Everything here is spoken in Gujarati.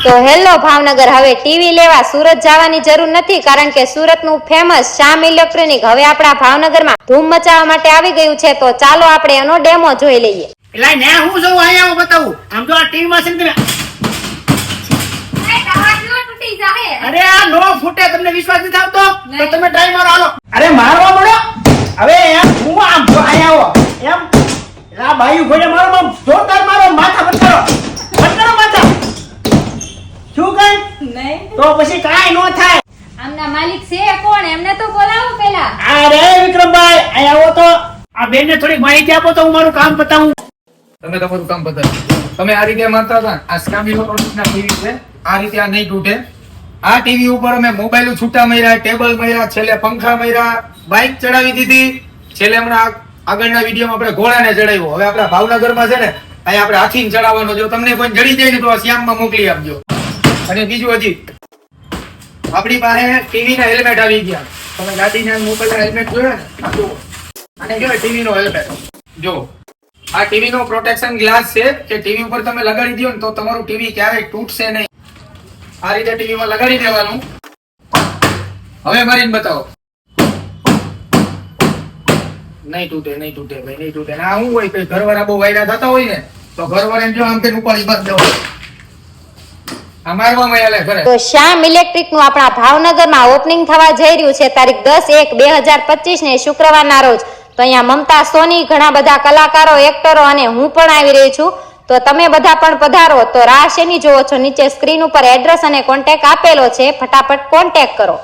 તો હેલો ભાવનગર, હવે ટીવી લેવા સુરત જવાની જરૂર નથી, કારણ કે સુરતનું ફેમસ શ્યામ ઇલેક્ટ્રોનિક હવે આપણા ભાવનગરમાં ધૂમ મચાવવા માટે આવી ગયું છે. તો ચાલો આપણે એનો ડેમો જોઈ લઈએ. એલા ને હું જોઉં અહીંયા બતાવું. આમ તો આ ટીવી માં છે ને અરે આ નો ફૂટે, તમને વિશ્વાસ નથી આવતો તો તમે ટ્રાય મારો. હાલો, અરે મારવા મળો હવે. એમ હું આમ જો અહીંયા આવો એમ. એલા ભાઈ ભોડે મારો આમ જોરદાર મારો, માથા બંધ કરો માથા. શું કઈ નહીં તો પછી કાઈ નો થાય. આમના માલિક છે કોણ, એમને તો બોલાવો પેલા. અરે વિક્રમભાઈ અહીંયા આવો તો આ બેન ને થોડી માહિતી આપો તો હું મારું કામ પતાવું. તમે તમારું કામ બતાવો. તમે આ રીતે માનતા હતા આ શ્યામ ઇલેક્ટ્રોનિક્સના ટીવી છે. આ રીતે આ નહીં તૂટે. આ ટીવી ઉપર અમે મોબાઈલ છૂટા માર્યા, ટેબલ માર્યા, છેલ્લે પંખા માર્યા, બાઇક ચડાવી દીધી, છેલ્લે હમણાં આગળના વિડીયોમાં આપણે ઘોડાને ચડાવ્યો. હવે આપણા ભાવનગરમાં છે ને અહીંયા આપણે હાથીને ચડાવવાનો. જો તમને કોઈ જડી જાય ને તો આ શ્યામમાં મોકલી આપજો. અને બીજું હજી આપણી પાસે ટીવી ના હેલ્મેટ આવી ગયા. તમે ગાડીના મોબાઈલ હેલ્મેટ જોયો ને, આ જુઓ. આને કહેવાય ટીવી નો હેલ્મેટ. જો આ ટીવી નો પ્રોટેક્શન ગ્લાસ છે કે ટીવી ઉપર તમે લગાડી દો ને તો તમારું ટીવી ક્યારેય તૂટશે નહીં. આ રીતે ટીવી માં લગાડી દેવાનું. હવે મારીને બતાવો. નહીં તૂટે ભાઈ, નહીં તૂટે. આ શું હોય કે ઘરવાળા બહુ વાયડા થતા હોય ને તો ઘરવાળાને જો આમ કે ઉપાડી બંધ દેવો. આ મારવામાં આલે ઘરે. તો શ્યામ ઇલેક્ટ્રિક નું આપણા ભાવનગરમાં ઓપનિંગ થવા જઈ રહ્યું છે તારીખ 10/1/2025 ને શુક્રવારના રોજ. તો અહીંયા મમતા સોની, ઘણા બધા કલાકારો, એક્ટરો અને હું પણ આવી રહી છું. તો તમે બધા પણ પધારો. તો રાહ શેની જોવો છો? નીચે સ્ક્રીન ઉપર એડ્રેસ અને કોન્ટેક્ટ આપેલો છે, ફટાફટ કોન્ટેક્ટ કરો.